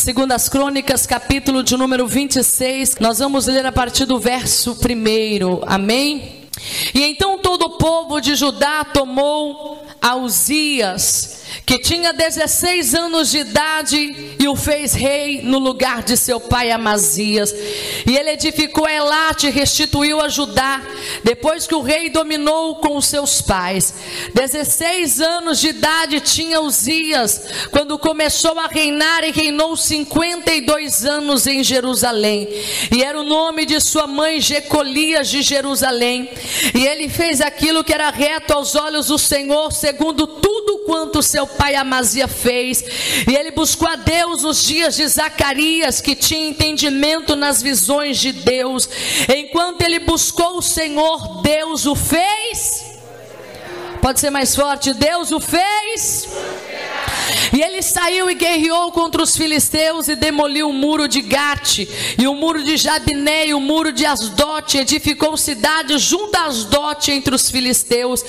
Segundas Crônicas, capítulo de número 26. Nós vamos ler a partir do verso 1. Amém? E então todo o povo de Judá tomou a Uzias, que tinha 16 anos de idade, e o fez rei no lugar de seu pai Amazias. E ele edificou Elate e restituiu a Judá, depois que o rei dominou com os seus pais. 16 anos de idade tinha Uzias quando começou a reinar, e reinou 52 anos em Jerusalém. E era o nome de sua mãe Jecolias de Jerusalém. E ele fez aquilo que era reto aos olhos do Senhor, segundo tudo quanto seu pai Amazia fez. E ele buscou a Deus nos dias de Zacarias, que tinha entendimento nas visões de Deus. Enquanto ele buscou o Senhor, Deus o fez. Pode ser mais forte: Deus o fez. E ele saiu e guerreou contra os filisteus e demoliu o muro de Gate e o muro de Jabné e o muro de Asdote. Edificou cidades junto a Asdote entre os filisteus.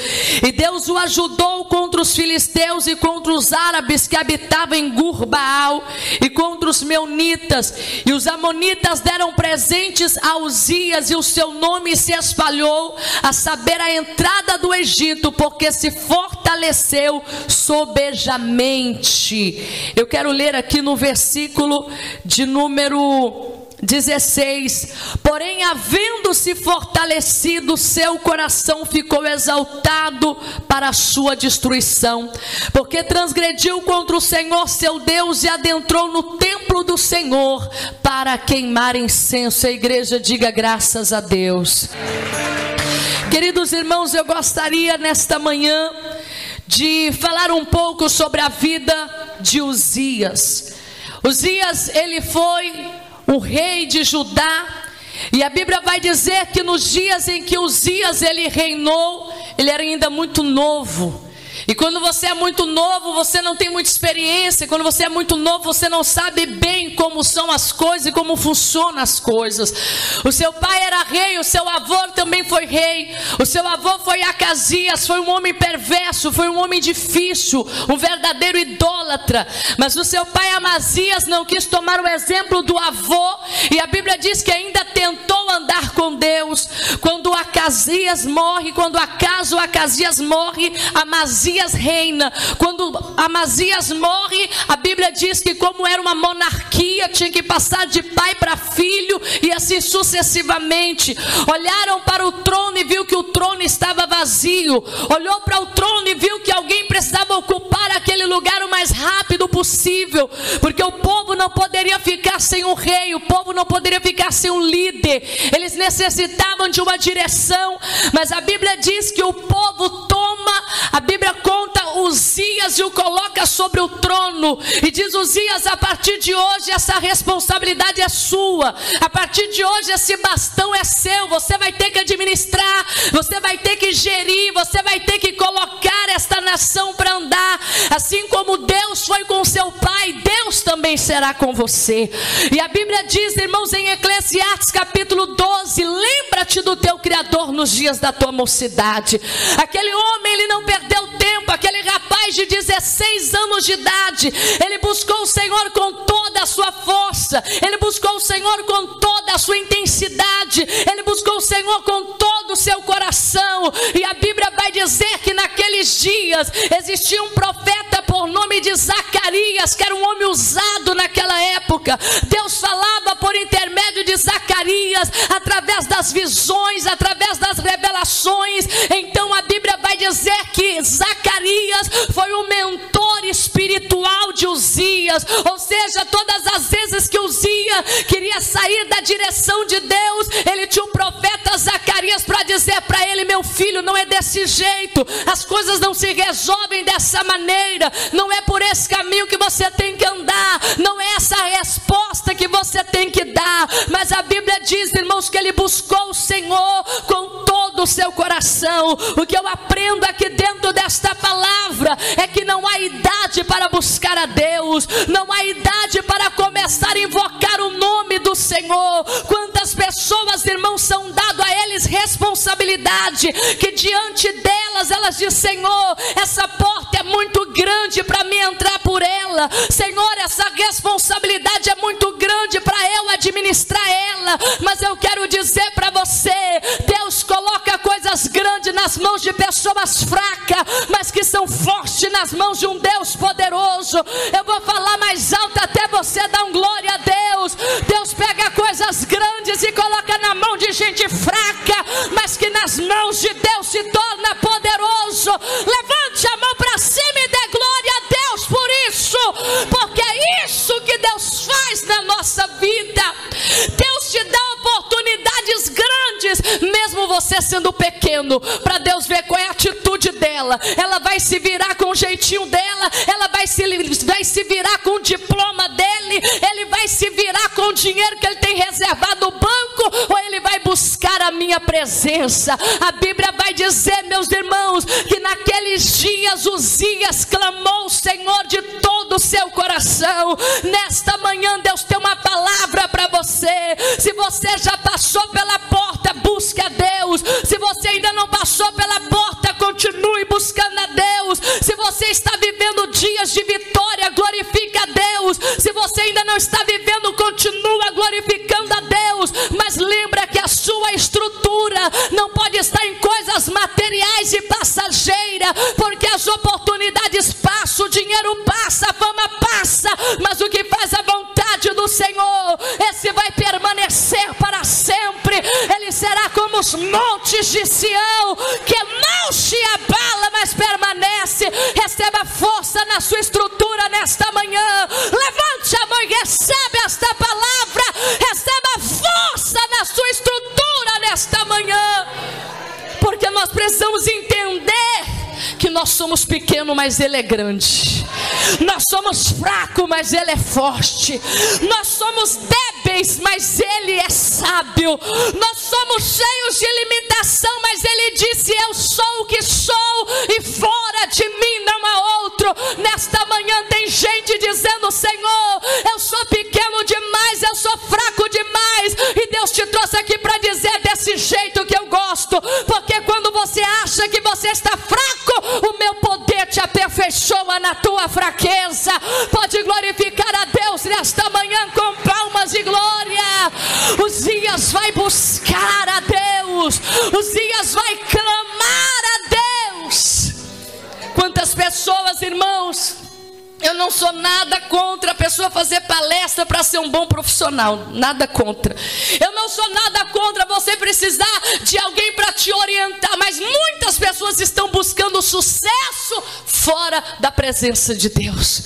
E Deus o ajudou contra os filisteus e contra os árabes que habitavam em Gur-Baal e contra os meunitas. E os amonitas deram presentes a Uzias, e o seu nome se espalhou, a saber, a entrada do Egito, porque se fortaleceu sobejamente. Eu quero ler aqui no versículo de número 16. Porém, havendo-se fortalecido, seu coração ficou exaltado para a sua destruição, porque transgrediu contra o Senhor seu Deus e adentrou no templo do Senhor para queimar incenso. A igreja diga graças a Deus. Queridos irmãos, eu gostaria nesta manhã de falar um pouco sobre a vida de Uzias. Uzias, ele foi o rei de Judá, e a Bíblia vai dizer que nos dias em que Uzias ele reinou, ele era ainda muito novo. E quando você é muito novo, você não tem muita experiência. Quando você é muito novo, você não sabe bem como são as coisas e como funcionam as coisas. O seu pai era rei, o seu avô também foi rei. O seu avô foi Acasias, foi um homem perverso, foi um homem difícil, um verdadeiro idólatra. Mas o seu pai Amazias não quis tomar o exemplo do avô, e a Bíblia diz que ainda tentou andar com Deus. Quando Acasias morre, quando acaso Acasias morre, Amazias reina. Quando Amazias morre, a Bíblia diz que, como era uma monarquia, tinha que passar de pai para filho e assim sucessivamente. Olharam para o trono e viu que o trono estava vazio. Olhou para o trono e viu que alguém precisava ocupar aquele lugar o mais rápido possível, porque o povo não poderia ficar sem um rei, o povo não poderia ficar sem um líder. Eles necessitavam de uma direção. Mas a Bíblia diz que o povo toma, a Bíblia conta Uzias e o coloca sobre o trono, e diz: Uzias, a partir de hoje essa responsabilidade é sua, a partir de hoje esse bastão é seu, você vai ter que administrar, você vai ter que gerir, você vai ter que colocar esta nação para andar. Assim como Deus foi com seu pai, Deus também será com você. E a Bíblia diz, irmãos, em Eclesiastes capítulo 12: lembra-te do teu Criador nos dias da tua mocidade. Aquele homem, ele não perdeu tempo. Aquele rapaz de 16 anos de idade, ele buscou o Senhor com toda a sua força, ele buscou o Senhor com toda a sua intensidade, ele buscou o Senhor com todo o seu coração. E a Bíblia vai dizer que naqueles dias existia um profeta por nome de Zacarias, que era um homem usado naquela época. Deus falava por intermédio de Zacarias, através das visões, através das revelações. Então a Bíblia vai dizer que Zacarias foi o mentor espiritual de Uzias. Ou seja, todas as vezes que Uzias queria sair da direção de Deus, ele tinha o profeta Zacarias para dizer para ele: meu filho, não é desse jeito, as coisas não se resolvem dessa maneira, não é por esse caminho que você tem que andar, não é essa a resposta que você tem que dar. Mas a Bíblia diz, irmãos, que ele buscou o Senhor com todo o seu coração. O que eu aprendo aqui dentro desta palavra é que não há idade para buscar a Deus, não há idade para começar a invocar o nome do Senhor. Quantas pessoas, irmãos, são dado a eles responsabilidade, que diante delas elas dizem: Senhor, essa porta é muito grande para mim entrar por ela, Senhor, essa responsabilidade é muito grande para eu administrar ela. Mas eu quero dizer para você, Deus coloca coisas grandes nas mãos de pessoas fracas, mas que são fortes nas mãos de um Deus poderoso. Eu vou falar mais alto até você dar um glória a Deus. Deus pega coisas grandes e coloca na mão de gente fraca, mas que nas mãos de Deus se torna poderoso. Levante a mão para cima e dê glória a Deus por isso, porque é isso que Deus faz na nossa vida. Deus te dá oportunidades grandes, mesmo você sendo pequeno, para Deus ver qual é a atitude dela. Ela vai se virar com o jeitinho dela, ela vai se virar com o diploma dele, ele vai se virar com o dinheiro que ele tem reservado no banco, ou ele vai buscar a minha presença. A Bíblia vai dizer, meus irmãos, que naqueles dias Uzias clamou ao Senhor de todo o seu coração. Nesta manhã Deus tem uma palavra para você. Se você já passou pela porta, busque a Deus. Se você ainda não passou pela porta, continue buscando a Deus. Se você está vivendo dias de vitória, glorifique a Deus. Se você ainda não está vivendo, continua glorificando a Deus. Mas lembra que a sua estrutura não pode estar em coisas materiais e passageiras, porque as oportunidades passam, o dinheiro passa, a fama passa, mas o que faz a vontade do Senhor, esse vai permanecer para sempre. Ele será como os montes de Sião, que não se abala, mas permanece. Receba força na sua estrutura nesta manhã. Levante a mão e recebe esta palavra. Receba força na sua estrutura nesta manhã, porque nós precisamos entender que nós somos pequenos, mas Ele é grande. Nós somos fracos, mas Ele é forte. Nós somos débeis, mas Ele é sábio. Nós somos cheios de limitação, mas Ele disse: eu sou o que sou, e fora de mim não há outro. Nesta manhã tem gente dizendo: Senhor, eu sou pequeno demais, eu sou fraco demais. E Deus te trouxe aqui para dizer: desse jeito que eu gosto, porque quando você acha que você está fraco, o meu poder te aperfeiçoa na tua fraqueza. Pode glorificar a Deus nesta manhã com palmas e glória. Uzias vai buscar a Deus, Uzias vai clamar a Deus. Quantas pessoas, irmãos, eu não sou nada contra a pessoa fazer palestra para ser um bom profissional, nada contra. Eu não sou nada contra você precisar de alguém para te orientar, mas muitas pessoas estão buscando sucesso fora da presença de Deus,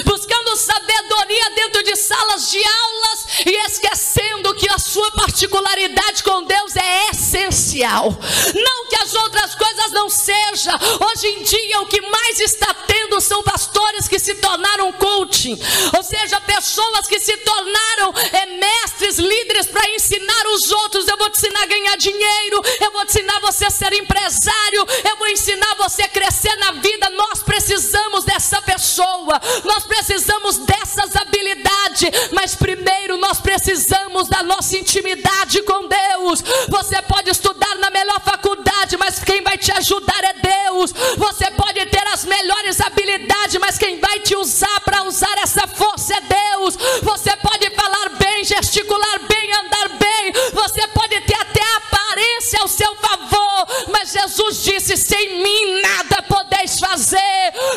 buscando sabedoria dentro de salas de aulas e esquecendo que a sua particularidade com Deus é essencial. Não que as outras coisas não sejam. Hoje em dia o que mais está tendo são pastores que se tornaram coaching, ou seja, pessoas que se tornaram mestres, líderes para ensinar os outros. Eu vou te ensinar a ganhar dinheiro, eu vou te ensinar você a ser empresário, eu vou ensinar você a crescer na vida. Nós precisamos dessa pessoa, nós precisamos dessas habilidades, mas primeiro nós precisamos da nossa intimidade com Deus. Você pode estudar na melhor faculdade, mas quem vai te ajudar é Deus. Você pode ter as melhores habilidades, mas quem vai te usar para usar essa força é Deus. Você pode falar bem, gesticular bem, andar bem, você pode ter até a aparência ao seu favor, mas Jesus disse: sem mim nada podeis fazer.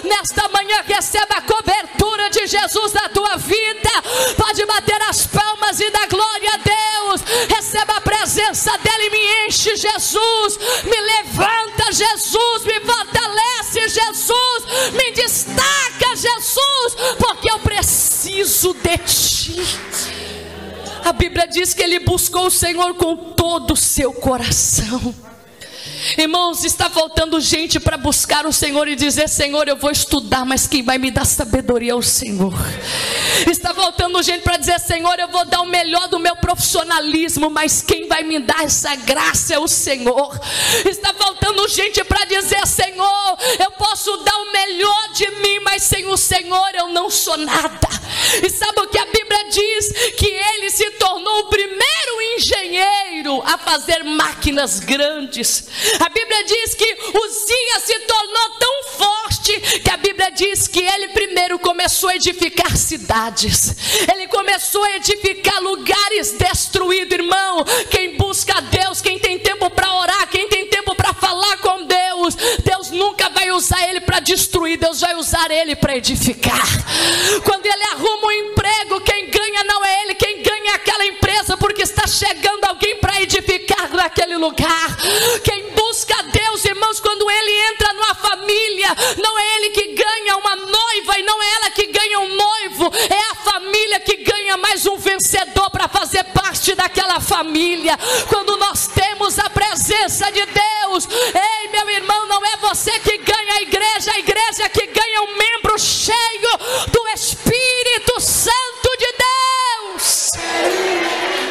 Nesta manhã receba a cobertura de Jesus na tua vida. Pode bater as palmas e dar glória a Deus. Receba a presença dele. Me enche, Jesus, me levanta, Jesus, me fortalece, Jesus, me destaca, Jesus, porque eu preciso de ti. A Bíblia diz que ele buscou o Senhor com todo o seu coração. Irmãos, está faltando gente para buscar o Senhor e dizer: Senhor, eu vou estudar, mas quem vai me dar sabedoria é o Senhor. Está faltando gente para dizer: Senhor, eu vou dar o melhor do meu profissionalismo, mas quem vai me dar essa graça é o Senhor. Está faltando gente para dizer: Senhor, eu posso dar o melhor de mim, mas sem o Senhor eu não sou nada. E sabe o que a Bíblia diz? Que ele se tornou o primeiro engenheiro a fazer máquinas grandes. A Bíblia diz que Uzias se tornou tão forte note que a Bíblia diz que ele primeiro começou a edificar cidades. Ele começou a edificar lugares destruídos, irmão. Quem busca a Deus, quem tem tempo para orar, quem tem tempo para falar com Deus, Deus nunca vai usar ele para destruir, Deus vai usar ele para edificar. Quando ele arruma um emprego, quem ganha não é ele, quem ganha é aquela empresa, porque está chegando alguém para edificar naquele lugar. Quem busca a Deus, irmãos, quando ele entra numa família, não é ele que ganha uma noiva e não é ela que ganha um noivo, é a família que ganha mais um vencedor para fazer parte daquela família. Quando nós temos a presença de Deus, ei meu irmão, não é você que ganha a igreja que ganha um membro cheio do Espírito Santo de Deus.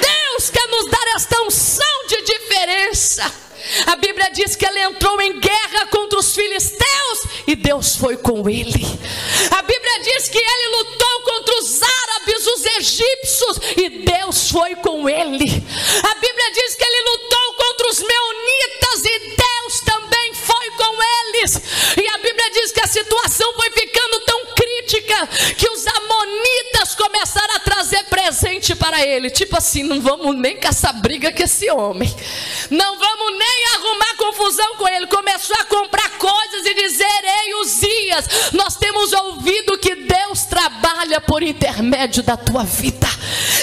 Deus quer nos dar esta unção de diferença. A Bíblia diz que ele entrou em guerra contra os filisteus e Deus foi com ele. A Bíblia diz que ele lutou contra os árabes, os egípcios, e Deus foi com ele. A Bíblia diz que ele lutou contra os meunitas e Deus também foi com eles. E a Bíblia diz que a situação foi ficando tão crítica que os amonitas começaram a trazer presente para ele. Tipo assim, não vamos nem caçar briga com esse homem, não vamos nem arrumar confusão com ele. Começou a comprar coisas e dizer: ei Uzias, nós temos ouvido que Deus trabalha por intermédio da tua vida.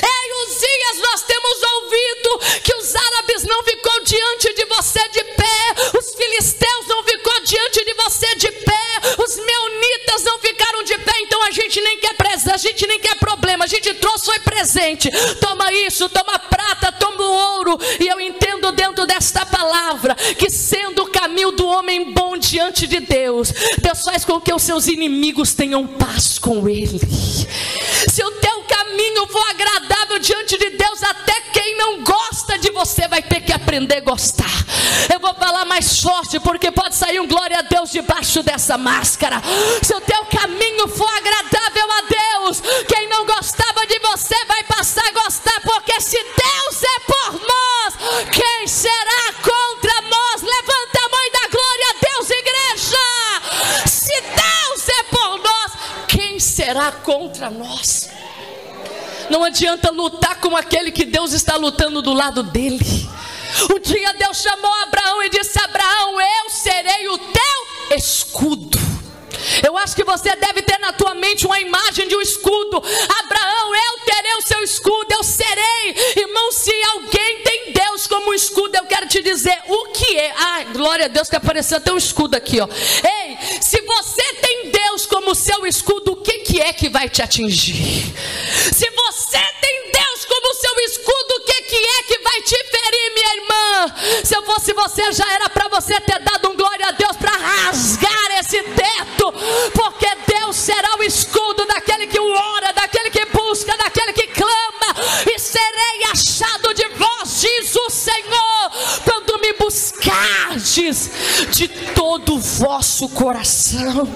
Ei Uzias, nós temos ouvido que os árabes não ficou diante de você de pé, os filisteus não ficou diante de você de pé, os meunitas não ficaram de pé, então a gente nem quer presença, a gente nem quer problema, a gente trouxe foi presente, toma isso, toma prata, toma o ouro. E eu entendo dentro desta palavra que sendo o caminho do homem bom diante de Deus, Deus faz com que os seus inimigos tenham paz com ele. Se o teu caminho for agradável diante de Deus, até quem não gosta de você vai ter que aprender a gostar. Eu vou falar mais forte, porque pode sair um glória a Deus debaixo dessa máscara. Se o teu caminho for agradável a Deus, quem não gostava de você vai passar a gostar, porque se Deus é por nós, quem será contra nós? Levanta a mão e dá glória a Deus, igreja. Se Deus é por nós, quem será contra nós? Não adianta lutar com aquele que Deus está lutando do lado dele. Um dia Deus chamou Abraão e disse: Abraão, eu serei o teu escudo. Eu acho que você deve ter na tua mente uma imagem de um escudo. Abraão, eu terei o seu escudo, eu serei. Irmão, se alguém tem Deus como um escudo, eu quero te dizer o que é. Ai, glória a Deus que apareceu até um escudo aqui, ó. Ei, se você tem Deus como seu escudo, o que é que vai te atingir? Se você tem Deus como seu escudo, o que é que vai te ferir, minha irmã? Se eu fosse você, já era para você ter dado um glória a Deus para rasgar esse teto, porque Deus será o escudo daquele que o ora, daquele que busca, daquele que clama, e serei achado de vós, diz o Senhor, quando me buscardes de todo o vosso coração.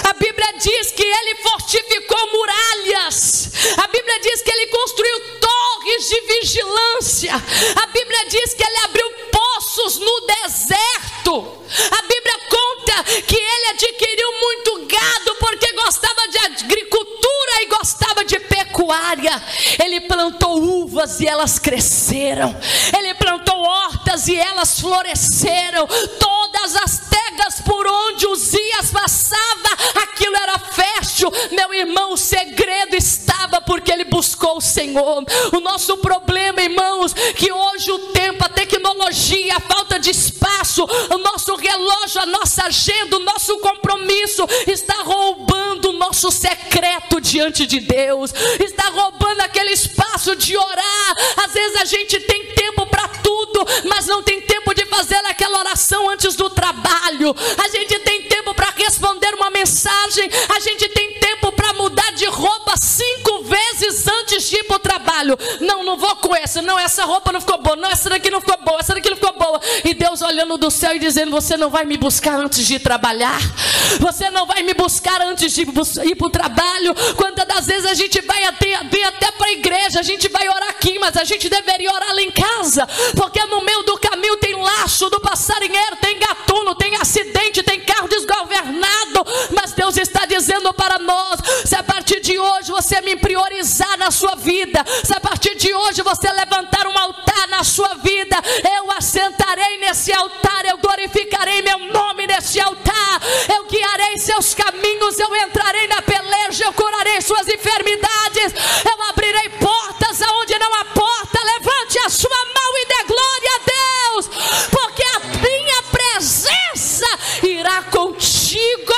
A Bíblia diz que ele fortificou muralhas. A Bíblia diz que ele construiu torres de vigilância. A Bíblia diz que ele abriu poços no deserto. A Bíblia conta que ele adquiriu muito gado porque gostava de agricultura e gostava de pecuária. Ele plantou uvas e elas cresceram. Ele plantou hortas e elas floresceram. Todas as tegas por onde Uzias passava, aquilo era fértil. Meu irmão, o segredo estava porque ele buscou o Senhor. O nosso problema, irmãos, que hoje o tempo, a tecnologia, a falta de espaço, o nosso relógio, a nossa agenda, o nosso compromisso está roubando o nosso secreto diante de Deus, está roubando aquele espaço de orar. Às vezes a gente tem tempo para tudo, mas não tem tempo de fazer aquela oração antes do trabalho. A gente tem tempo para responder uma mensagem, a gente tem tempo para mudar de roupa 5 vezes antes de ir para o trabalho. Não vou com essa, não, essa roupa não ficou boa, não, essa daqui não ficou boa, essa daqui não ficou boa. E Deus olhando do céu e dizendo: você não vai me buscar antes de ir trabalhar? Você não vai me buscar antes de ir para o trabalho? Quantas das vezes a gente vai até para a igreja, a gente vai orar aqui, mas a gente deveria orar lá em casa, porque no meio do caminho tem laço do passarinheiro, tem gatuno, tem acidente, tem carro desgovernado, está dizendo para nós: se a partir de hoje você me priorizar na sua vida, se a partir de hoje você levantar um altar na sua vida, eu assentarei nesse altar, eu glorificarei meu nome nesse altar, eu guiarei seus caminhos, eu entrarei na peleja, eu curarei suas enfermidades, eu abrirei portas aonde não há porta. Levante a sua mão e dê glória a Deus, porque a minha presença irá contigo.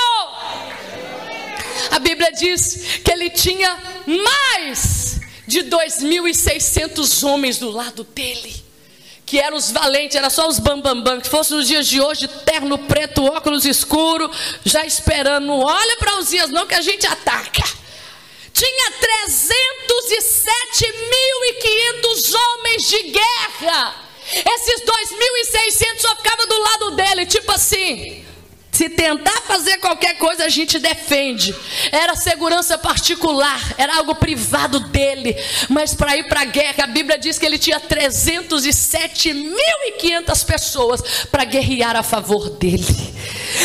A Bíblia diz que ele tinha mais de 2.600 homens do lado dele, que eram os valentes, era só os bambambam, que fosse nos dias de hoje, terno preto, óculos escuro, já esperando. Não olha para Uzias não, que a gente ataca. Tinha 307.500 homens de guerra. Esses 2.600 só ficavam do lado dele, tipo assim: se tentar fazer qualquer coisa, a gente defende. Era segurança particular, era algo privado dele. Mas para ir para a guerra, a Bíblia diz que ele tinha 307.500 pessoas para guerrear a favor dele.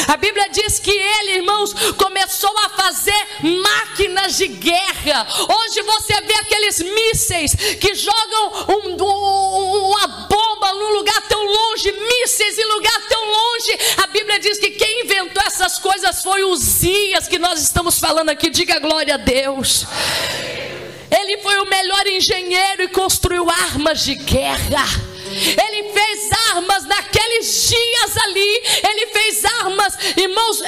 A Bíblia diz que ele, irmãos, começou a fazer máquinas de guerra. Hoje você vê aqueles mísseis que jogam uma bomba num lugar tão longe, mísseis em lugar tão longe. A Bíblia diz que quem inventou essas coisas foi Uzias, que nós estamos falando aqui. Diga glória a Deus. Ele foi o melhor engenheiro e construiu armas de guerra. Ele fez armas naqueles dias ali. Ele fez armas, irmãos,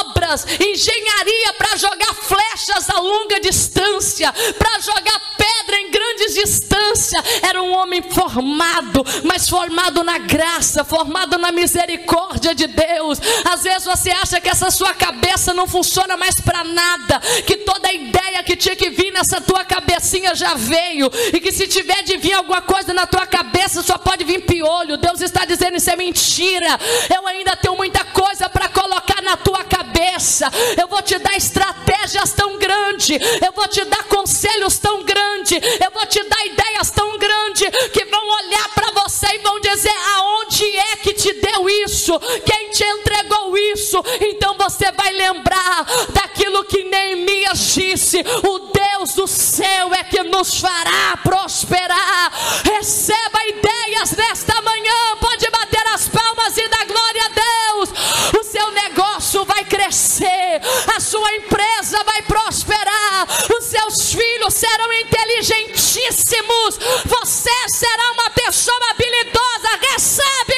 obras, engenharia para jogar flechas a longa distância, para jogar pedra em grandes distâncias. Era um homem formado, mas formado na graça, formado na misericórdia de Deus. Às vezes você acha que essa sua cabeça não funciona mais para nada, que toda a ideia que tinha que vir nessa tua cabecinha já veio, e que se tiver de vir alguma coisa na tua cabeça, só pode vir piolho. Deus está dizendo: isso é mentira. Eu ainda tenho muita coisa para colocar na tua cabeça. Eu vou te dar estratégias tão grandes, eu vou te dar conselhos tão grandes, eu vou te dar ideias tão grandes, que vão olhar para você e vão dizer: aonde é que te deu isso? Quem te entregou isso? Então você vai lembrar daquilo que Neemias disse: o Deus do céu é que nos fará prosperar. Receba ideias nesta manhã. Pode bater as palmas e dar glória a Deus. O seu negócio vai crescer, a sua empresa vai prosperar, os seus filhos serão inteligentíssimos, você será uma pessoa habilidosa. Recebe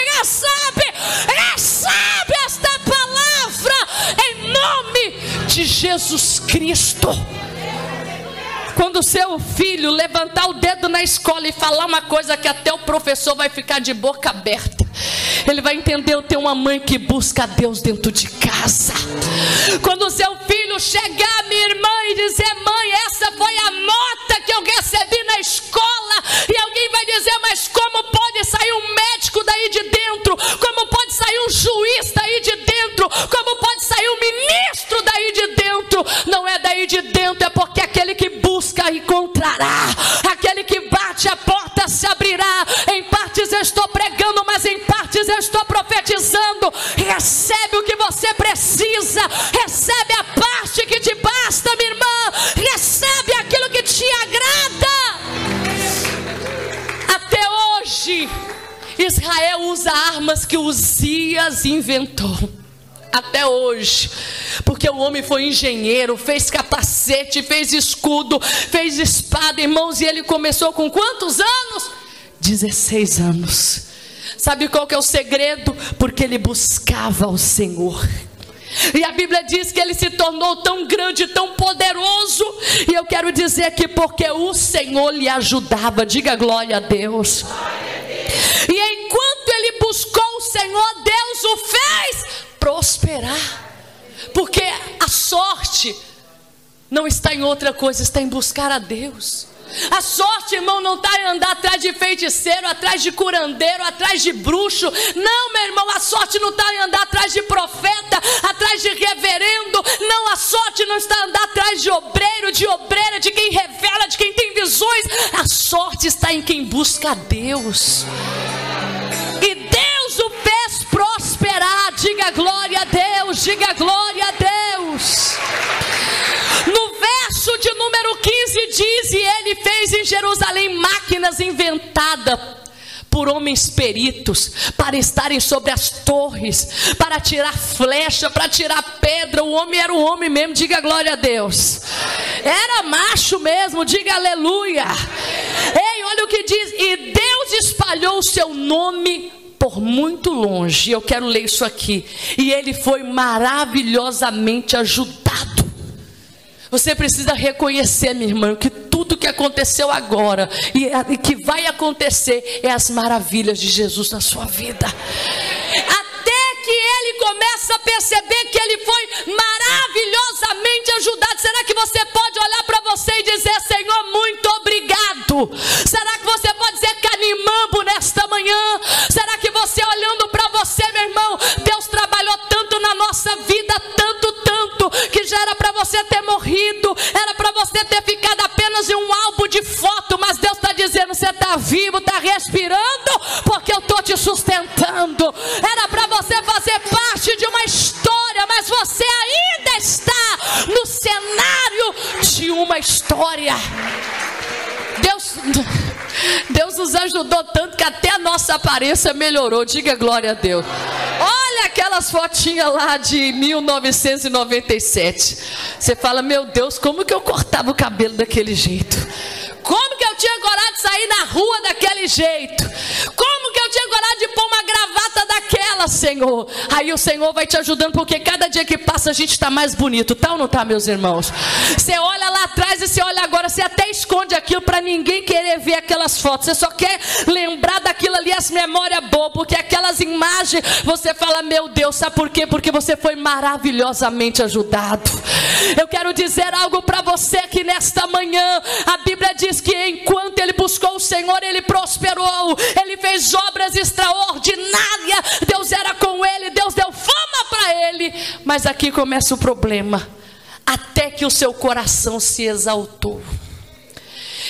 esta palavra em nome de Jesus Cristo. Quando o seu filho levantar o dedo na escola e falar uma coisa que até o professor vai ficar de boca aberta, ele vai entender: eu tenho uma mãe que busca a Deus dentro de casa. Quando o seu filho chegar, minha irmã, e dizer: mãe, essa foi a nota que eu recebi na escola, e alguém vai dizer: mas como pode sair um médico daí de dentro? Como pode sair um juiz daí de dentro? Como pode sair um ministro daí de dentro? Não é daí de dentro, é porque aquele que busca encontrará, aquele que bate, a porta se abrirá. Em partes eu estou pregando, mas em partes eu estou profetizando. Recebe o que você precisa, recebe a parte que te basta, minha irmã, recebe aquilo que te agrada. Até hoje Israel usa armas que Uzias inventou. Até hoje, porque o homem foi engenheiro, fez capacete, fez escudo, fez espada, irmãos. E ele começou com quantos anos? 16 anos. Sabe qual que é o segredo? Porque ele buscava o Senhor. E a Bíblia diz que ele se tornou tão grande, tão poderoso. E eu quero dizer que porque o Senhor lhe ajudava. Diga glória a Deus. E enquanto ele buscou o Senhor, Deus o fez prosperar. Porque a sorte não está em outra coisa, está em buscar a Deus. A sorte, irmão, não está em andar atrás de feiticeiro, atrás de curandeiro, atrás de bruxo. Não, meu irmão, a sorte não está em andar atrás de profeta, atrás de reverendo. Não, a sorte não está em andar atrás de obreiro, de obreira, de quem revela, de quem tem visões. A sorte está em quem busca a Deus. E Deus o fez prosperar. Diga glória a Deus, diga glória a Deus. Ele fez em Jerusalém máquinas inventadas por homens peritos, para estarem sobre as torres, para tirar flecha, para tirar pedra. O homem era o homem mesmo, diga glória a Deus. Era macho mesmo, diga aleluia. Ei, olha o que diz: e Deus espalhou o seu nome por muito longe. Eu quero ler isso aqui. E ele foi maravilhosamente ajudado. Você precisa reconhecer, minha irmã, que tudo que aconteceu agora e que vai acontecer é as maravilhas de Jesus na sua vida. Até que ele começa a perceber que ele foi maravilhosamente ajudado. Será que você pode olhar para você e dizer: Senhor, muito obrigado? Será que você pode dizer canimambo nesta manhã? Será que você, olhando para você, meu irmão, Deus trabalhou tanto na nossa vida, tanto, que já era para você ter morrido, era para você ter ficado apenas em um álbum de foto, mas Deus está dizendo: você está vivo, está respirando, porque eu estou te sustentando. Era para você fazer parte de uma história, mas você ainda está no cenário de uma história. Deus nos ajudou tanto que até a nossa aparência melhorou, diga glória a Deus. Olha aquelas fotinhas lá de 1997. Você fala: meu Deus, como que eu cortava o cabelo daquele jeito? Como que eu tinha coragem de sair na rua daquele jeito? Como que eu tinha coragem de pôr uma gravata daquela, Senhor? Aí o Senhor vai te ajudando, porque cada dia que passa a gente está mais bonito, tá ou não tá, meus irmãos? Você olha lá atrás e você olha agora, você até esconde aquilo para ninguém querer ver aquelas fotos. Você só quer lembrar daquilo ali, as memórias boas, porque aquelas imagens você fala: meu Deus, sabe por quê? Porque você foi maravilhosamente ajudado. Eu quero dizer algo para você aqui nesta manhã. A Bíblia diz que enquanto ele buscou o Senhor, ele prosperou, ele fez obras extraordinárias, Deus era com ele, Deus deu fama para ele. Mas aqui começa o problema: até que o seu coração se exaltou.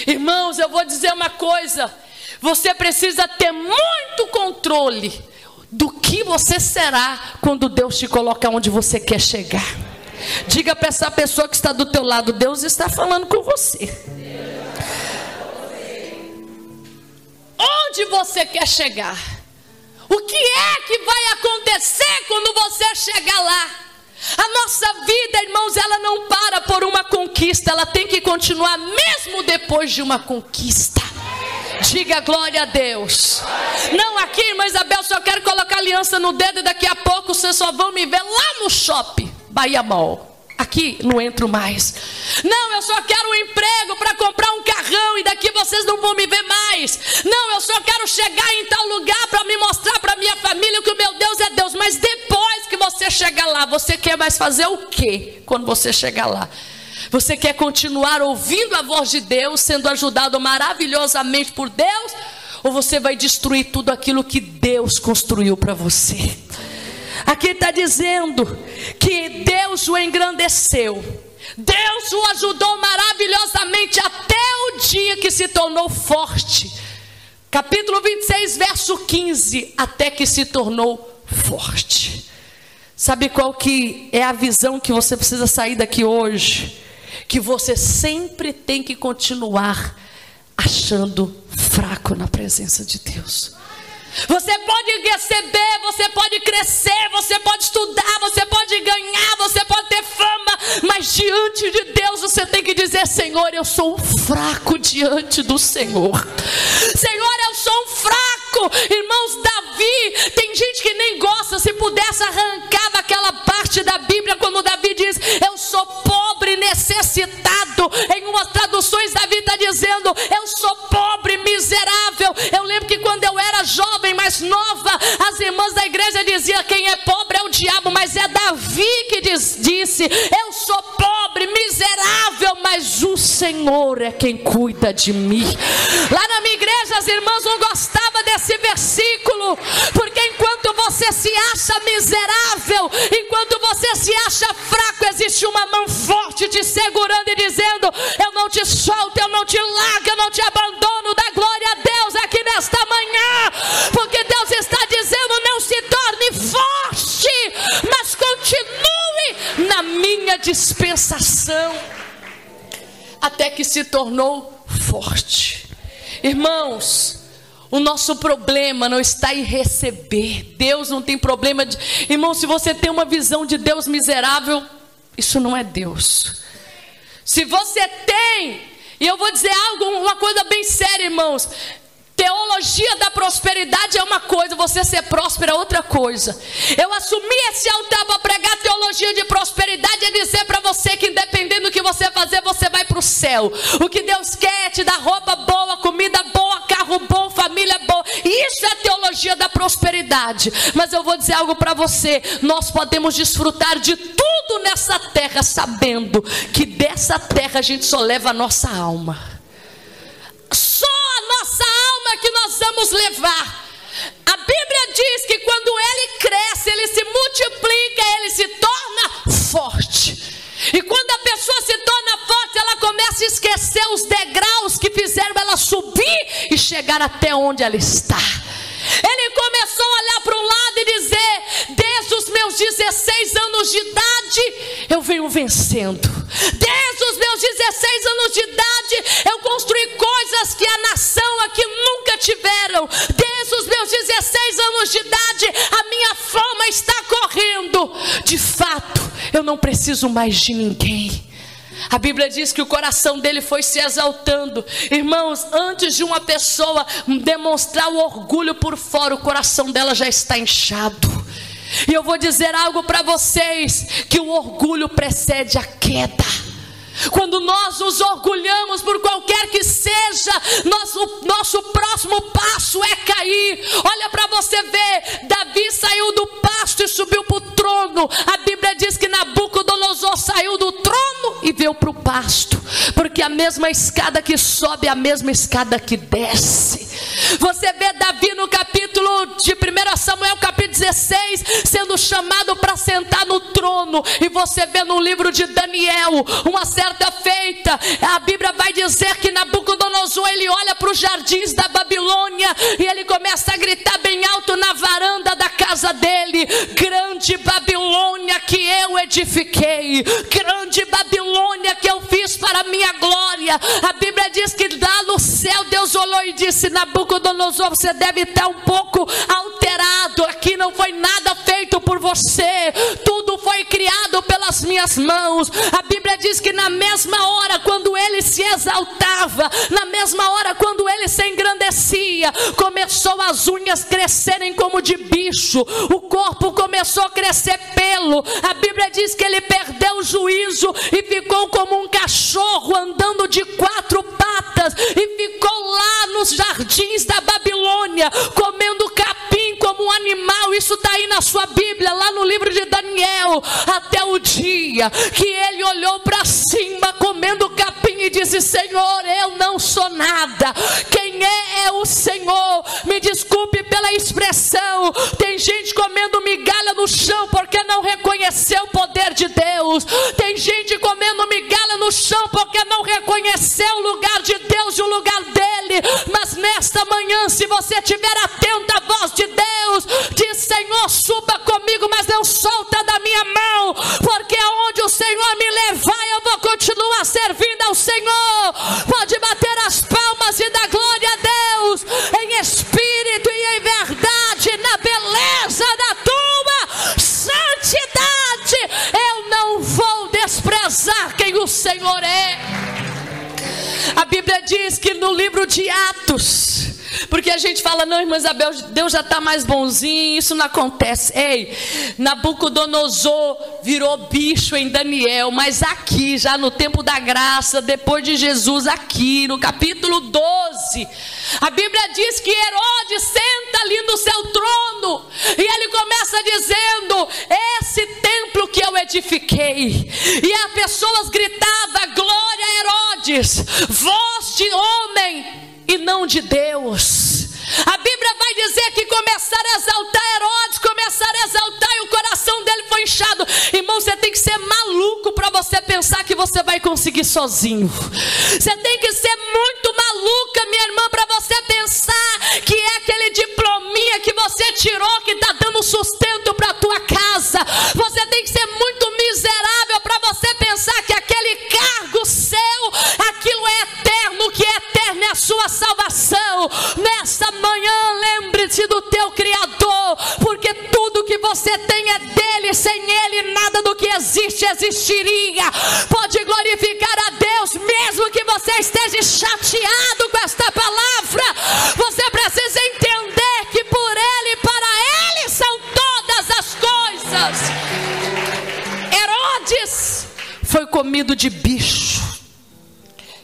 Irmãos, eu vou dizer uma coisa: você precisa ter muito controle do que você será quando Deus te colocar onde você quer chegar. Diga para essa pessoa que está do teu lado: Deus está falando com você. Onde você quer chegar? O que é que vai acontecer quando você chegar lá? A nossa vida, irmãos, ela não para por uma conquista, ela tem que continuar mesmo depois de uma conquista. Diga glória a Deus. Não, aqui, irmã Isabel, só quero colocar aliança no dedo e daqui a pouco vocês só vão me ver lá no shopping Bahia Mall. Aqui não entro mais. Não, eu só quero um emprego para comprar um carrão e daqui vocês não vão me ver mais. Não, eu só quero chegar em tal lugar para me mostrar para minha família que o meu Deus é Deus. Mas depois que você chegar lá, você quer mais fazer o quê quando você chegar lá? Você quer continuar ouvindo a voz de Deus, sendo ajudado maravilhosamente por Deus? Ou você vai destruir tudo aquilo que Deus construiu para você? Aqui está dizendo que Deus o engrandeceu, Deus o ajudou maravilhosamente até o dia que se tornou forte. Capítulo 26, verso 15, até que se tornou forte. Sabe qual que é a visão que você precisa sair daqui hoje? Que você sempre tem que continuar achando fraco na presença de Deus. Você pode receber, você pode crescer, você pode estudar, você pode ganhar, você pode ter fama, mas diante de Deus você tem que dizer: Senhor, eu sou fraco diante do Senhor. Senhor, eu sou um fraco. Irmãos, Davi, tem gente que nem gosta, se pudesse arrancava aquela parte da Bíblia, como Davi diz: eu sou pobre, necessitado. Em umas traduções Davi está dizendo: eu sou pobre, miserável. Eu lembro que quando eu era jovem, mais nova, as irmãs da igreja diziam: quem é pobre é o diabo. Mas é Davi que disse: eu sou pobre, miserável, mas o Senhor é quem cuida de mim. Lá na minha igreja as irmãs não gostavam desse versículo, porque enquanto você se acha miserável, enquanto você se acha fraco, existe uma mão forte te segurando e dizendo: eu não te solto, eu não te largo, eu não te abandono. Dá glória a Deus aqui nesta manhã, porque Deus está dizendo: não se torne forte, mas continue na minha dispensação. Até que se tornou forte. forte. Irmãos, o nosso problema não está em receber. Deus não tem problema de... Irmão, se você tem uma visão de Deus miserável, isso não é Deus. Se você tem, e eu vou dizer uma coisa bem séria, irmãos. Teologia da prosperidade é uma coisa, você ser próspero é outra coisa. Eu assumi esse altar para pregar teologia de prosperidade e dizer para você que independente do que você fazer, você vai para o céu. O que Deus quer é te dar roupa boa, comida boa, carro bom, família boa. Isso é teologia da prosperidade. Mas eu vou dizer algo para você. Nós podemos desfrutar de tudo nessa terra, sabendo que dessa terra a gente só leva a nossa alma. Só a nossa alma que nós vamos levar. A Bíblia diz que quando ele cresce, ele se multiplica, ele se torna forte. E quando a pessoa se torna forte, ela começa a esquecer os degraus que fizeram ela subir e chegar até onde ela está. Ele começou a olhar para um lado e dizer: desde os meus 16 anos de idade eu venho vencendo. Desde os meus 16 anos de idade eu construí coisas que a nação aqui nunca tiveram. Desde os meus 16 anos de idade a minha fama está correndo. De fato, eu não preciso mais de ninguém. A Bíblia diz que o coração dele foi se exaltando. Irmãos, antes de uma pessoa demonstrar o orgulho por fora, o coração dela já está inchado. E eu vou dizer algo para vocês, que o orgulho precede a queda. Quando nós nos orgulhamos por qualquer que seja, nosso próximo passo é cair. Olha para você ver, Davi saiu do pasto e subiu para o trono. A Bíblia diz que Nabucodonosor saiu do trono e veio para o pasto, porque a mesma escada que sobe é a mesma escada que desce. Você vê Davi no capítulo de 1 Samuel, capítulo 16, sendo chamado para sentar no trono. E você vê no livro de Daniel, uma certa feita, a Bíblia vai dizer que Nabucodonosor, ele olha para os jardins da Babilônia e ele começa a gritar bem alto na varanda da casa dele: grande Babilônia que eu edifiquei, grande Babilônia que eu fiz para a minha glória. A Bíblia diz que lá no céu Deus olhou e disse: Nabucodonosor, você deve estar um pouco alterado, aqui não foi nada feito por você, tudo foi criado pelas minhas mãos. A Bíblia diz que na mesma hora quando ele se exaltava, na mesma hora quando ele se engrandecia, começou as unhas crescerem como de bicho, o corpo começou a crescer pelo. A Bíblia diz que ele perdeu o juízo e ficou como um cachorro andando de 4 patas, e ficou lá nos jardins da Babilônia comendo capim como um animal. Isso está aí na sua Bíblia, lá no livro de Daniel. Até o dia que ele olhou para cima comendo capim e disse: Senhor, eu não sou nada. Quem é o Senhor. Me desculpe pela expressão, tem gente comendo migalha no chão porque não reconheceu o poder de Deus. Tem gente comendo migalha no chão porque não reconheceu o lugar de Deus e o lugar dele. Mas nesta manhã, se você estiver atento à voz de Deus, diz: Senhor, suba comigo, mas não solta da minha mão, porque aonde o Senhor me levar, eu vou continuar servindo ao Senhor. Pode bater as palmas e dar glória a Deus em espírito e em verdade, na beleza da tua santidade. Eu não vou desprezar quem o Senhor é. A Bíblia diz que no livro de Atos, porque a gente fala: não, irmã Isabel, Deus já está mais bonzinho, isso não acontece. Ei, Nabucodonosor virou bicho em Daniel, mas aqui, já no tempo da graça, depois de Jesus, aqui no capítulo 12, a Bíblia diz que Herodes senta ali no seu trono, e ele começa dizendo: esse templo que eu edifiquei. E as pessoas gritavam: glória a Herodes, voz de homem e não de Deus. A Bíblia vai dizer que começaram a exaltar Herodes, começaram a exaltar, e o coração dele foi inchado. Irmão, você tem que ser maluco para você pensar que você vai conseguir sozinho. Você tem que ser muito maluca, minha irmã, para você pensar que é aquele diplominha que você tirou que está dando sustento para a tua casa. Você tem que ser muito miserável para você pensar que aquele cargo seu, aquilo é eterno, que é eterno a sua salvação. Nessa manhã, lembre-se do teu Criador, porque tudo que você tem é dele. Sem ele, nada do que existe existiria. Pode glorificar a Deus, mesmo que você esteja chateado com esta palavra. Você precisa entender que por ele e para ele são todas as coisas. Herodes foi comido de bicho.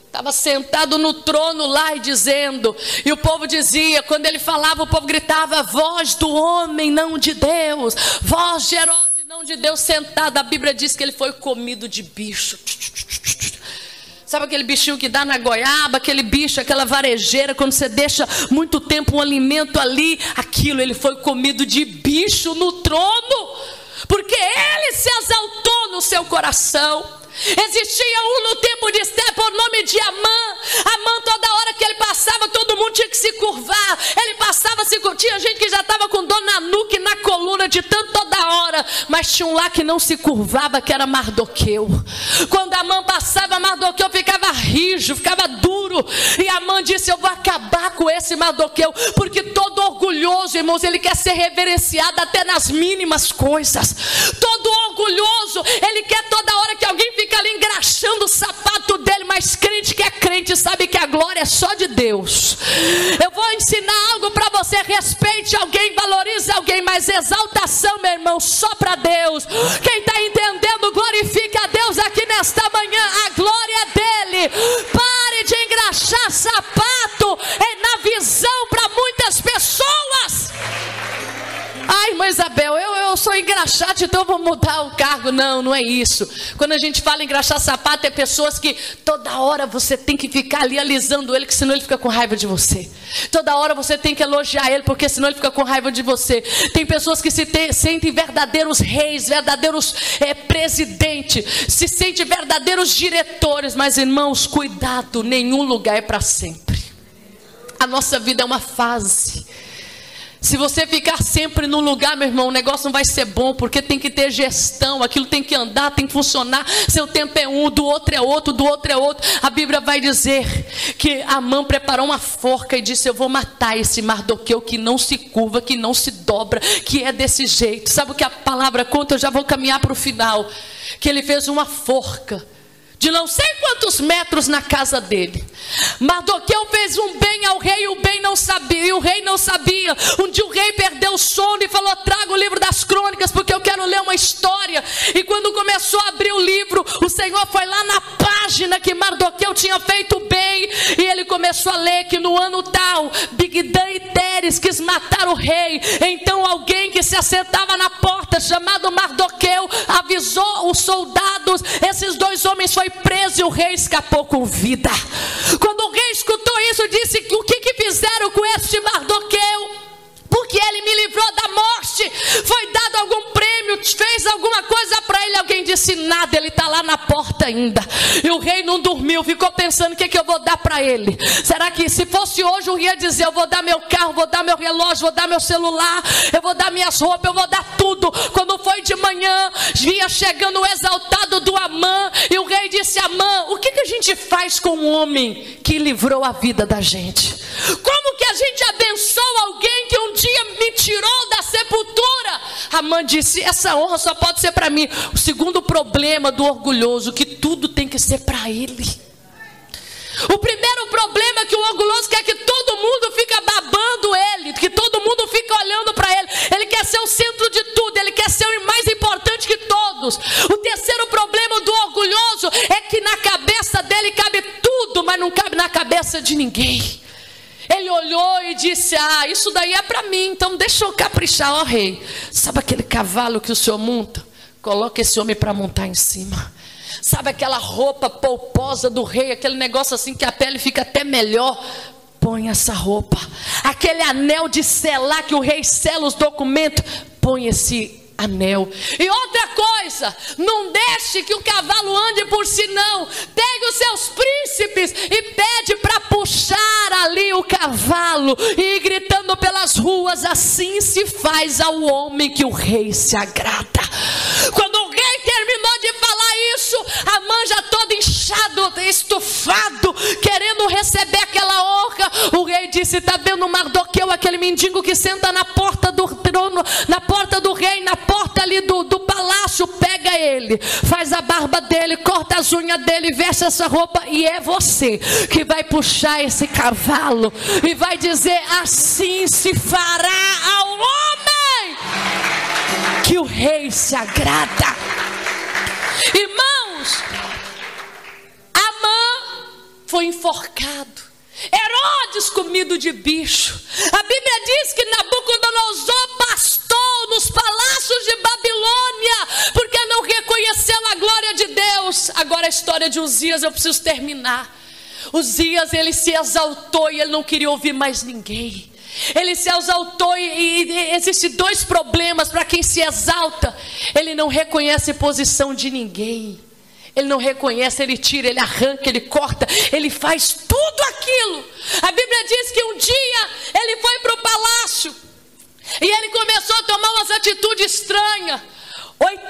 Estava sentado no trono lá e dizendo, e o povo dizia, quando ele falava, o povo gritava: voz do homem, não de Deus, voz de Herodes, não de Deus. Sentado, a Bíblia diz que ele foi comido de bicho. Sabe aquele bichinho que dá na goiaba, aquele bicho, aquela varejeira, quando você deixa muito tempo um alimento ali, aquilo, ele foi comido de bicho no trono, porque ele se exaltou no seu coração. Existia um no tempo de Esther por nome de Amã. Amã, toda hora que ele passava, todo mundo tinha que se curvar. Ele passava, tinha gente que já estava com dor na nuca e na coluna de tanto toda hora, mas tinha um lá que não se curvava, que era Mardoqueu. Quando Amã passava, Mardoqueu ficava rijo, ficava duro. E Amã disse: eu vou acabar com esse Mardoqueu, porque todo orgulhoso, irmãos, ele quer ser reverenciado até nas mínimas coisas. Todo orgulhoso, ele quer toda hora que alguém fica ali engraxando o sapato dele. Mas crente que é crente sabe que a glória é só de Deus. Eu vou ensinar algo para você: respeite alguém, valorize alguém, mas exaltação, meu irmão, só para Deus. Quem está entendendo, glorifique a Deus aqui nesta manhã. A glória é dele. Pare de engraxar sapato na visão para muitas pessoas. Ai, irmã Isabel, eu sou engraxate, então eu vou mudar o cargo. Não, não é isso. Quando a gente fala em engraxar sapato, é pessoas que toda hora você tem que ficar ali alisando ele, que senão ele fica com raiva de você. Toda hora você tem que elogiar ele, porque senão ele fica com raiva de você. Tem pessoas que sentem verdadeiros reis, verdadeiros presidentes, se sentem verdadeiros diretores. Mas, irmãos, cuidado, nenhum lugar é para sempre. A nossa vida é uma fase. Se você ficar sempre num lugar, meu irmão, o negócio não vai ser bom, porque tem que ter gestão, aquilo tem que andar, tem que funcionar. Seu tempo é um, do outro é outro, do outro é outro. A Bíblia vai dizer que Amã preparou uma forca e disse: eu vou matar esse Mardoqueu que não se curva, que não se dobra, que é desse jeito. Sabe o que a palavra conta? Eu já vou caminhar para o final. Que ele fez uma forca de não sei quantos metros na casa dele. Mardoqueu fez um bem ao rei, e o bem não sabia, e o rei não sabia. Um dia o rei perdeu o sono e falou: traga o livro das crônicas, porque eu quero ler uma história. E quando começou a abrir o livro, o Senhor foi lá na página que Mardoqueu tinha feito bem, e ele começou a ler que no ano tal, Bigdan e Teres quis matar o rei. Então alguém que se assentava na porta, chamado Mardoqueu, avisou os soldados. Esses dois homens foram presos e o rei escapou com vida. Quando o rei escutou isso, disse: o que fizeram com este Mardoqueu? Porque ele me livrou da morte. Foi dado algum prêmio? Fez alguma coisa para ele? Alguém disse: nada, ele está lá na porta ainda. E o rei não dormiu, ficou pensando: o que eu vou dar para ele? Será que se fosse hoje o rei ia dizer: eu vou dar meu carro, vou dar meu relógio, vou dar meu celular, eu vou dar minhas roupas, eu vou dar tudo. Quando foi de manhã, vinha chegando o exaltado do Amã, e o rei disse: Amã, o que a gente faz com um homem que livrou a vida da gente? Como que a gente abençoa alguém que um dia me tirou da sepultura? Amã disse: essa honra só pode ser para mim. O segundo problema do orgulhoso, que tudo tem que ser para ele. O primeiro problema é que o orgulhoso quer que todo mundo fica babando ele, que todo mundo fica olhando para ele. Ele quer ser o centro de tudo, ele quer ser o mais importante que todos. O terceiro problema do orgulhoso é que na cabeça dele cabe tudo, mas não cabe na cabeça de ninguém. Ele olhou e disse: ah, isso daí é para mim, então deixa eu caprichar. Ó rei, sabe aquele cavalo que o senhor monta? Coloca esse homem para montar em cima. Sabe aquela roupa polposa do rei, aquele negócio assim que a pele fica até melhor? Põe essa roupa. Aquele anel de selar que o rei sela os documentos, põe esse anel. E outra coisa, não deixe que o cavalo ande por si não. Pegue os seus príncipes e pede para puxar ali o cavalo e ir gritando pelas ruas: assim se faz ao homem que o rei se agrada. Quando o rei terminou de falar isso, Amã já todo inchado, estufado, querendo receber aquela se está vendo Mardoqueu, aquele mendigo que senta na porta do trono, na porta do rei, na porta ali do palácio, pega ele, faz a barba dele, corta as unhas dele, veste essa roupa, e é você que vai puxar esse cavalo e vai dizer: assim se fará ao homem que o rei se agrada. Irmãos, Amã foi enforcado, Herodes comido de bicho. A Bíblia diz que Nabucodonosor pastou nos palácios de Babilônia, porque não reconheceu a glória de Deus. Agora a história de Uzias, eu preciso terminar. Uzias, ele se exaltou e ele não queria ouvir mais ninguém. Ele se exaltou e existem dois problemas para quem se exalta: ele não reconhece posição de ninguém. Ele não reconhece, ele tira, ele arranca, ele corta, ele faz tudo aquilo. A Bíblia diz que um dia ele foi para o palácio e ele começou a tomar umas atitudes estranhas. 80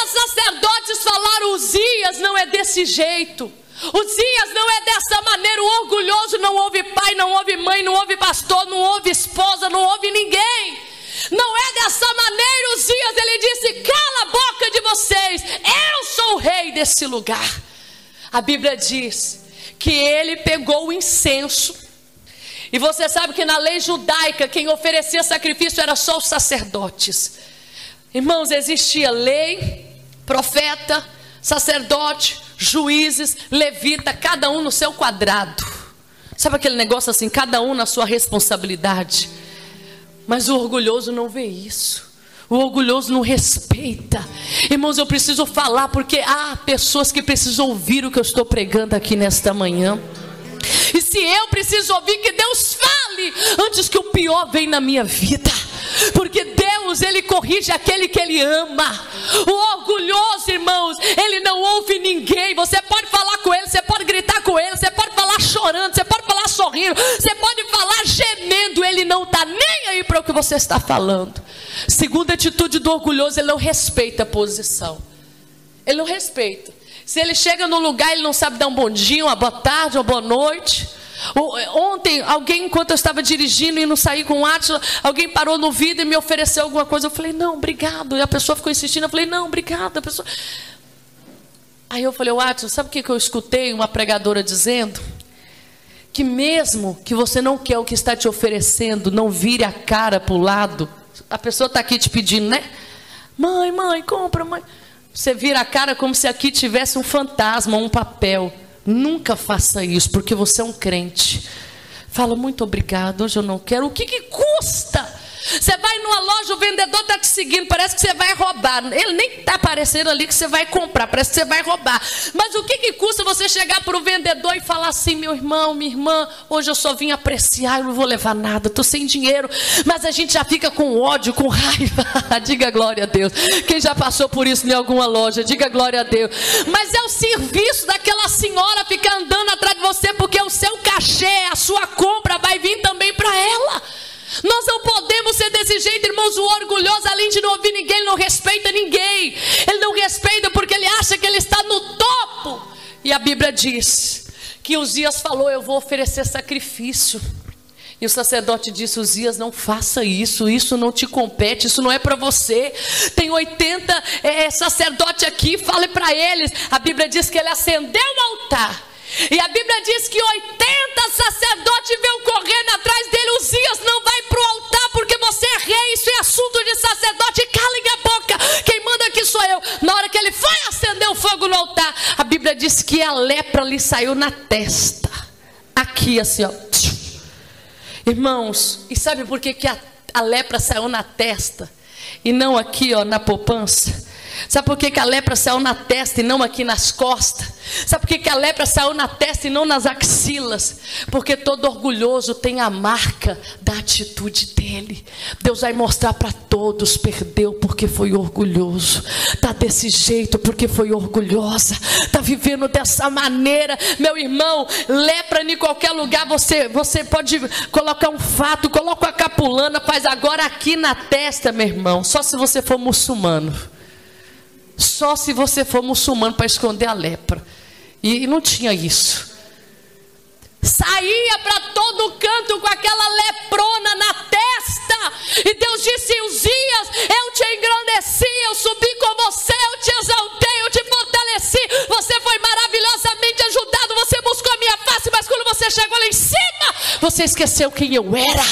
sacerdotes falaram: Uzias não é desse jeito, Uzias não é dessa maneira. O orgulhoso não ouve pai, não ouve mãe, não ouve pastor, não ouve esposa, não ouve ninguém. Não é dessa maneira, Uzias. Ele disse: cala a boca de vocês, eu sou o rei desse lugar. A Bíblia diz que ele pegou o incenso. E você sabe que na lei judaica quem oferecia sacrifício era só os sacerdotes. Irmãos, existia lei, profeta, sacerdote, juízes, levita, cada um no seu quadrado. Sabe aquele negócio assim, cada um na sua responsabilidade? Mas o orgulhoso não vê isso. O orgulhoso não respeita. Irmãos, eu preciso falar, porque há pessoas que precisam ouvir o que eu estou pregando aqui nesta manhã. E se eu preciso ouvir, que Deus fale antes que o pior venha na minha vida. Porque Deus, Ele corrige aquele que Ele ama. O orgulhoso, irmãos, ele não ouve ninguém. Você pode falar com ele, você pode gritar com ele, você pode falar chorando, você pode falar sorrindo, você pode falar gemendo. Ele não está nem aí para o que você está falando. Segunda atitude do orgulhoso: ele não respeita a posição. Ele não respeita. Se ele chega no lugar, ele não sabe dar um bom dia, uma boa tarde, uma boa noite. Ontem, alguém, enquanto eu estava dirigindo e não saí com o Átila, alguém parou no vidro e me ofereceu alguma coisa. Eu falei: não, obrigado. E a pessoa ficou insistindo. Eu falei: não, obrigado. A pessoa... Aí eu falei: Átila, sabe o que eu escutei uma pregadora dizendo? Que mesmo que você não quer o que está te oferecendo, não vire a cara para o lado. A pessoa está aqui te pedindo, né? Mãe, compra, mãe. Você vira a cara como se aqui tivesse um fantasma, um papel. Nunca faça isso, porque você é um crente. Fala: muito obrigado, hoje eu não quero. O que custa? Você vai numa loja, o vendedor está te seguindo, parece que você vai roubar. Ele nem está aparecendo ali que você vai comprar, parece que você vai roubar. Mas o que custa você chegar para o vendedor e falar assim: meu irmão, minha irmã, hoje eu só vim apreciar, eu não vou levar nada, estou sem dinheiro. Mas a gente já fica com ódio, com raiva. Diga glória a Deus. Quem já passou por isso em alguma loja, diga glória a Deus. Mas é o serviço daquela senhora ficar andando atrás de você, porque o seu cachê, a sua compra vai vir também para ela. Nós não podemos ser desse jeito, irmãos. O orgulhoso, além de não ouvir ninguém, ele não respeita ninguém. Ele não respeita porque ele acha que ele está no topo. E a Bíblia diz que Uzias falou: eu vou oferecer sacrifício. E o sacerdote disse: Uzias, não faça isso, isso não te compete, isso não é para você. Tem 80 sacerdotes aqui, fale para eles. A Bíblia diz que ele acendeu o altar. E a Bíblia diz que 80 sacerdotes veio correndo atrás dele. Uzias, não vai para o altar porque você é rei, isso é assunto de sacerdote. Calem a boca, quem manda aqui sou eu. Na hora que ele foi acender o fogo no altar, a Bíblia diz que a lepra lhe saiu na testa. Aqui assim, ó. Irmãos, e sabe por que a lepra saiu na testa e não aqui, ó, na poupança? Sabe por que a lepra saiu na testa e não aqui nas costas? Sabe por que a lepra saiu na testa e não nas axilas? Porque todo orgulhoso tem a marca da atitude dele. Deus vai mostrar para todos: perdeu porque foi orgulhoso, está desse jeito porque foi orgulhosa, está vivendo dessa maneira. Meu irmão, lepra em qualquer lugar, você pode colocar um fato, coloca a capulana, faz agora aqui na testa, meu irmão. Só se você for muçulmano. Só se você for muçulmano para esconder a lepra. E não tinha isso. Saía para todo canto com aquela cima, você esqueceu quem eu era.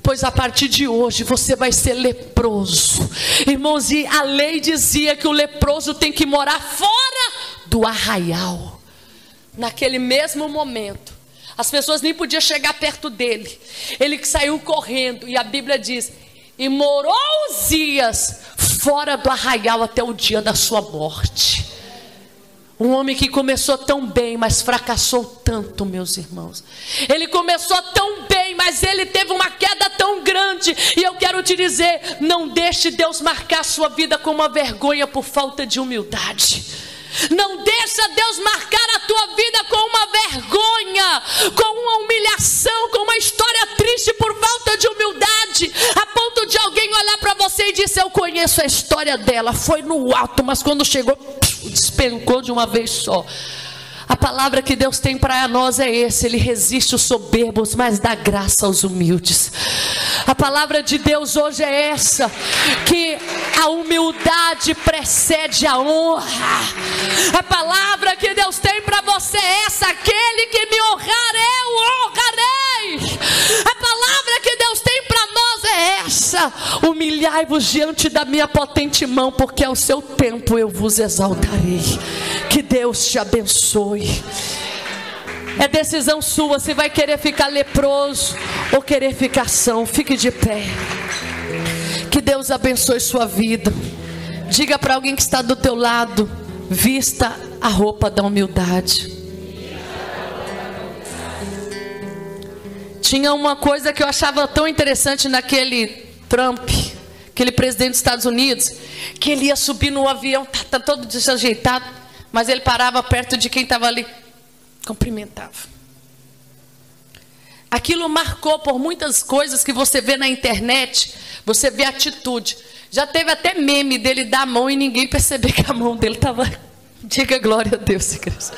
Pois a partir de hoje você vai ser leproso. Irmãos, e a lei dizia que o leproso tem que morar fora do arraial. Naquele mesmo momento, as pessoas nem podiam chegar perto dele. Ele que saiu correndo, e a Bíblia diz: e morou Uzias fora do arraial até o dia da sua morte. Um homem que começou tão bem, mas fracassou tanto, meus irmãos. Ele começou tão bem, mas ele teve uma queda tão grande. E eu quero te dizer, não deixe Deus marcar a sua vida com uma vergonha por falta de humildade. Não deixa Deus marcar a tua vida com uma vergonha, com uma humilhação, com uma história triste por falta de humildade, a ponto de alguém olhar para você e dizer: eu conheço a história dela, foi no alto, mas quando chegou, despencou de uma vez só. A palavra que Deus tem para nós é esse: Ele resiste os soberbos, mas dá graça aos humildes. A palavra de Deus hoje é essa, que a humildade precede a honra. A palavra que Deus tem para você é essa: aquele que me honrar, eu honrarei. A palavra que Deus tem para nós é essa: humilhai-vos diante da minha potente mão, porque ao seu tempo eu vos exaltarei. Que Deus te abençoe. É decisão sua se vai querer ficar leproso ou querer ficar são. Fique de pé. Que Deus abençoe sua vida. Diga para alguém que está do teu lado: vista a roupa da humildade. Tinha uma coisa que eu achava tão interessante naquele Trump, aquele presidente dos Estados Unidos, que ele ia subir no avião, tá todo desajeitado, mas ele parava perto de quem estava ali, cumprimentava. Aquilo marcou por muitas coisas que você vê na internet. Você vê atitude. Já teve até meme dele dar a mão e ninguém perceber que a mão dele estava... Diga glória a Deus, igreja.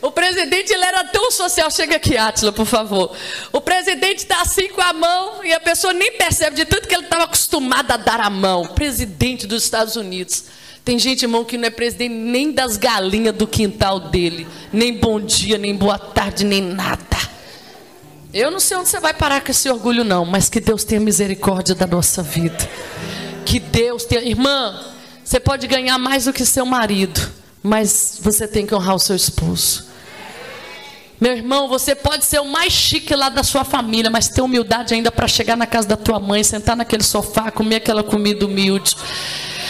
O presidente, ele era tão social. Chega aqui, Átila, por favor. O presidente está assim com a mão e a pessoa nem percebe, de tanto que ele estava acostumado a dar a mão. Presidente dos Estados Unidos. Tem gente, irmão, que não é presidente nem das galinhas do quintal dele. Nem bom dia, nem boa tarde, nem nada. Eu não sei onde você vai parar com esse orgulho, não. Mas que Deus tenha misericórdia da nossa vida. Que Deus tenha... Irmã, você pode ganhar mais do que seu marido, mas você tem que honrar o seu esposo. Meu irmão, você pode ser o mais chique lá da sua família, mas ter humildade ainda para chegar na casa da tua mãe, sentar naquele sofá, comer aquela comida humilde.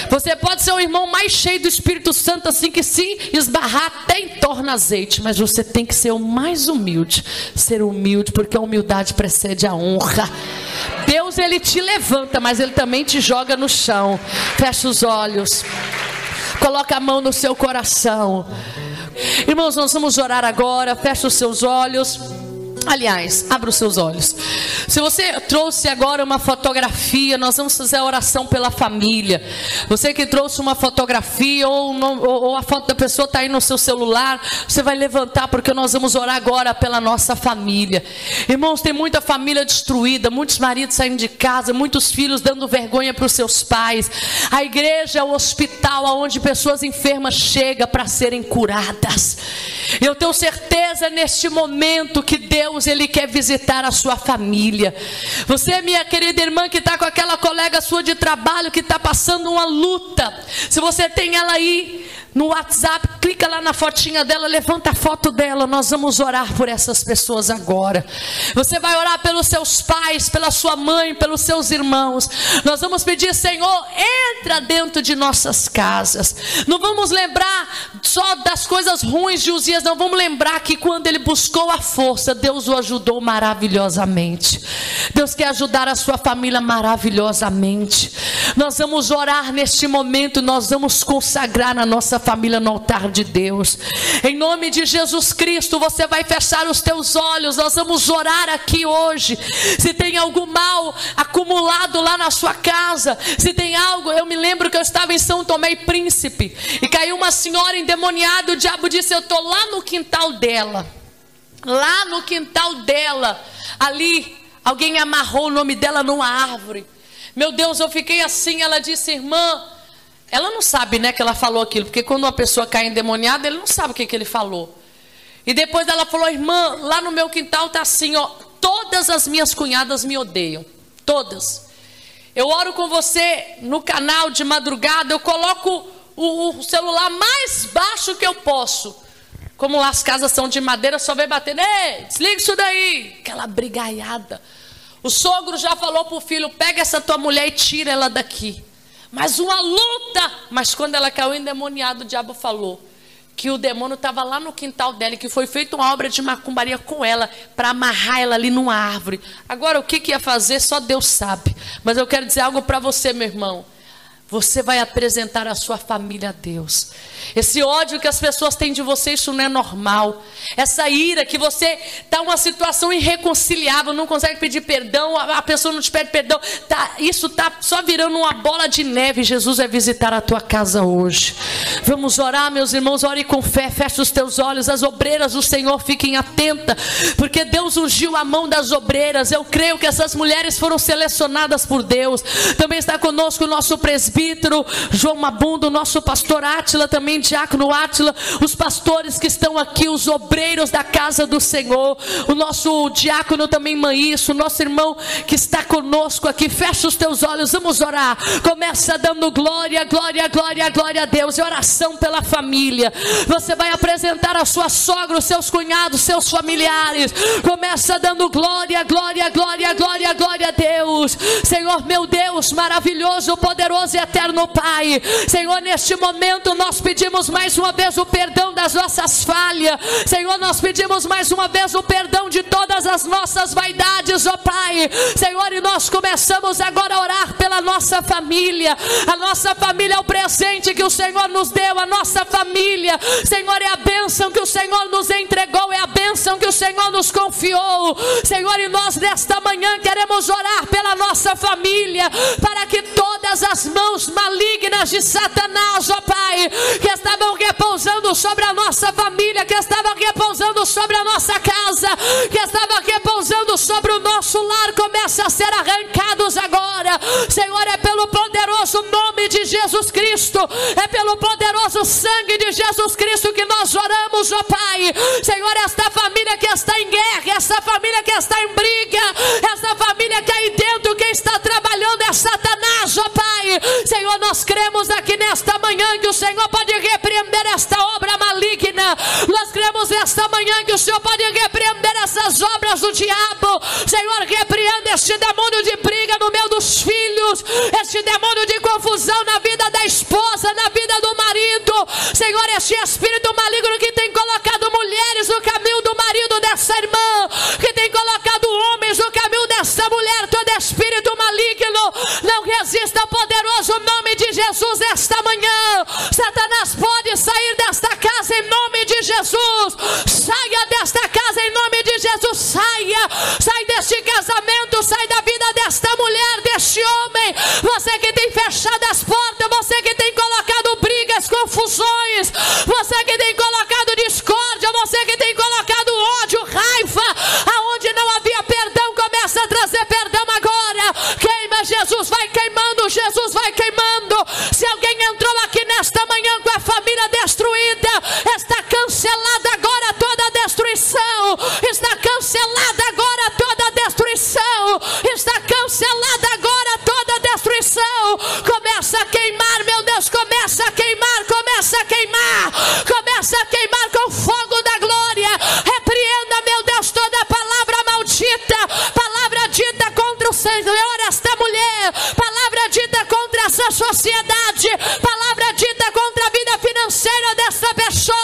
Você pode ser o irmão mais cheio do Espírito Santo, assim, que se esbarrar até entorna azeite, mas você tem que ser o mais humilde. Ser humilde, porque a humildade precede a honra. Deus, Ele te levanta, mas Ele também te joga no chão. Fecha os olhos. Coloca a mão no seu coração. Irmãos, nós vamos orar agora. Fecha os seus olhos. Aliás, abra os seus olhos. Se você trouxe agora uma fotografia, nós vamos fazer a oração pela família. Você que trouxe uma fotografia ou a foto da pessoa está aí no seu celular, você vai levantar, porque nós vamos orar agora pela nossa família. Irmãos, tem muita família destruída, muitos maridos saindo de casa, muitos filhos dando vergonha para os seus pais. A igreja é o hospital onde pessoas enfermas chegam para serem curadas. Eu tenho certeza neste momento que Deus, Ele quer visitar a sua família. Você, minha querida irmã, que está com aquela colega sua de trabalho que está passando uma luta, se você tem ela aí no WhatsApp, clica lá na fotinha dela, levanta a foto dela. Nós vamos orar por essas pessoas agora. Você vai orar pelos seus pais, pela sua mãe, pelos seus irmãos. Nós vamos pedir: Senhor, entra dentro de nossas casas. Não vamos lembrar só das coisas ruins de Uzias, não. Vamos lembrar que quando ele buscou a força, Deus o ajudou maravilhosamente. Deus quer ajudar a sua família maravilhosamente. Nós vamos orar neste momento, nós vamos consagrar na nossa família no altar de Deus. Em nome de Jesus Cristo, você vai fechar os teus olhos. Nós vamos orar aqui hoje. Se tem algum mal acumulado lá na sua casa, se tem algo, eu me lembro que eu estava em São Tomé e Príncipe e caiu uma senhora endemoniada. O diabo disse: eu estou lá no quintal dela. Lá no quintal dela, ali alguém amarrou o nome dela numa árvore. Meu Deus, eu fiquei assim. Ela disse: irmã, ela não sabe, né, que ela falou aquilo, porque quando uma pessoa cai endemoniada, ele não sabe o que ele falou. E depois ela falou: irmã, lá no meu quintal tá assim, ó, todas as minhas cunhadas me odeiam, todas. Eu oro com você no canal de madrugada, eu coloco o celular mais baixo que eu posso. Como as casas são de madeira, só vem batendo: ei, desliga isso daí. Aquela brigaiada. O sogro já falou pro filho: pega essa tua mulher e tira ela daqui. Mas uma luta. Mas quando ela caiu endemoniada, o diabo falou que o demônio estava lá no quintal dela e que foi feita uma obra de macumbaria com ela para amarrar ela ali numa árvore. Agora o que ia fazer só Deus sabe. Mas eu quero dizer algo para você, meu irmão. Você vai apresentar a sua família a Deus. Esse ódio que as pessoas têm de você, isso não é normal. Essa ira que você está numa situação irreconciliável, não consegue pedir perdão, a pessoa não te pede perdão, isso está só virando uma bola de neve. Jesus vai visitar a tua casa hoje. Vamos orar, meus irmãos, ore com fé, feche os teus olhos. As obreiras do Senhor, fiquem atentas, porque Deus ungiu a mão das obreiras. Eu creio que essas mulheres foram selecionadas por Deus. Também está conosco o nosso presbítero João Mabundo, o nosso pastor Átila, também diácono Átila, os pastores que estão aqui, os obreiros da casa do Senhor, o nosso diácono também Maíço, o nosso irmão que está conosco aqui. Fecha os teus olhos, vamos orar. Começa dando glória, glória, glória, glória a Deus, e oração pela família. Você vai apresentar a sua sogra, os seus cunhados, seus familiares. Começa dando glória, glória, glória, glória, glória a Deus. Senhor meu Deus, maravilhoso, poderoso e eterno Pai, Senhor, neste momento nós pedimos mais uma vez o perdão das nossas falhas. Senhor, nós pedimos mais uma vez o perdão de todas as nossas vaidades, ó Pai. Senhor, e nós começamos agora a orar pela nossa família. A nossa família é o presente que o Senhor nos deu. A nossa família, Senhor, é a bênção que o Senhor nos entregou, é a bênção que o Senhor nos confiou. Senhor, e nós nesta manhã queremos orar pela nossa família, para que todas as mãos malignas de Satanás, ó Pai, que estavam repousando sobre a nossa família, que estavam repousando sobre a nossa casa, que estavam repousando sobre o nosso lar, comecem a ser arrancados agora. Senhor, é pelo poderoso nome de Jesus Cristo, é pelo poderoso sangue de Jesus Cristo que nós oramos, ó Pai. Senhor, esta família que está em guerra, essa família que está em briga, essa família que aí dentro, quem está trabalhando é Satanás, ó Pai. Senhor, nós cremos aqui nesta manhã que o Senhor pode repreender esta obra maligna. Nós cremos nesta manhã que o Senhor pode repreender essas obras do diabo. Senhor, repreenda este demônio de briga no meio dos filhos, este demônio de confusão na vida da esposa, na vida do marido. Senhor, este espírito maligno que tem colocado mulheres no caminho do marido dessa irmã, que tem colocado homens no caminho dessa mulher, todo espírito maligno, não resista ao poderoso nome de Jesus esta manhã. Satanás pode sair desta casa em nome de Jesus. Saia desta casa em nome de Jesus. Sai deste casamento, sai da vida desta mulher, deste homem. Você que tem fechado as portas, você que tem colocado brigas, confusões, você que tem colocado discórdia, você que tem colocado ódio, raiva, aonde não havia perdão, começa a trazer perdão agora. Queima, Jesus vai queimando, Jesus vai queimando. Se alguém entrou aqui nesta manhã com a família destruída, está cancelada agora toda a destruição. Está cancelada agora toda a destruição. Está cancelada agora toda a destruição. Começa a queimar, meu Deus, começa a queimar, começa a queimar, começa a queimar com fogo da glória. Repreenda, meu Deus, toda palavra maldita, palavra dita contra o Senhor, esta mulher, palavra dita contra essa sociedade, palavra dita contra a vida financeira dessa pessoa.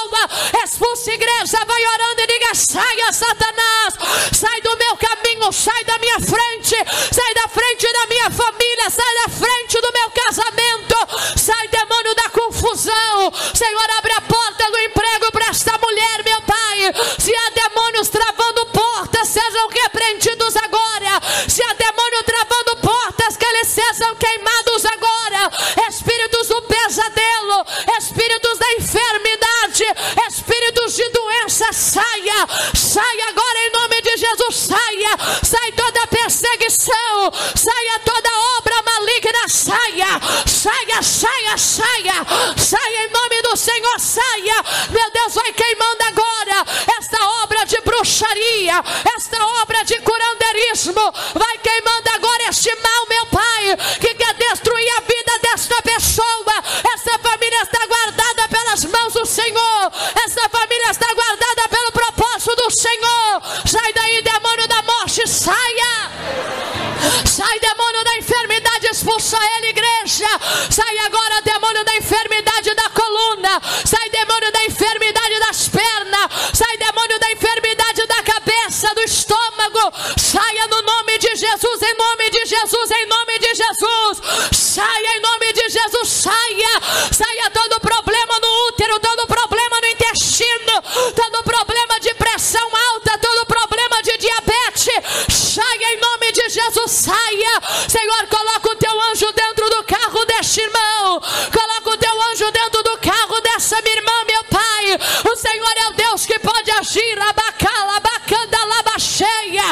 Expulse, igreja, vai orando e diga: saia, Satanás, sai do meu caminho, sai da minha frente, sai da frente da minha família, sai da frente do meu casamento, sai, demônio da confusão. Senhor, abre a porta do emprego para esta mulher, meu Pai. Se há demônios travando portas, sejam repreendidos agora. Se há demônio travando portas, que eles sejam queimados agora. Espíritos do pesadelo, espíritos da enfermidade, espíritos de doença, saia, saia agora em nome de Jesus, saia, sai toda perseguição, saia toda obra maligna, saia, saia, saia, saia, saia em nome do Senhor, saia. Meu Deus, vai queimando agora esta saia esta obra de curandeirismo, vai queimando agora este mal, meu Pai, que quer destruir a vida desta pessoa. Essa família está guardada pelas mãos do Senhor, essa família está guardada pelo propósito do Senhor. Sai daí, demônio da morte, saia! Sai, demônio da enfermidade, expulsa ele, igreja. Sai agora, demônio da enfermidade da coluna. Sai, demônio da enfermidade das pernas. Sai, demônio da enfermidade da cabeça, do estômago. Saia no nome de Jesus, em nome de Jesus, em nome de Jesus. Saia em nome de Jesus, saia. Saia todo problema no útero, todo problema no intestino, todo problema de pressão alta, todo problema de diabetes. Saia em nome de Jesus, saia. Senhor, coloca o teu anjo dentro do carro deste irmão. Coloca o teu anjo dentro do carro dessa minha irmã, meu Pai. O Senhor é o Deus que pode agir. Abacala, abacanda, labacheia.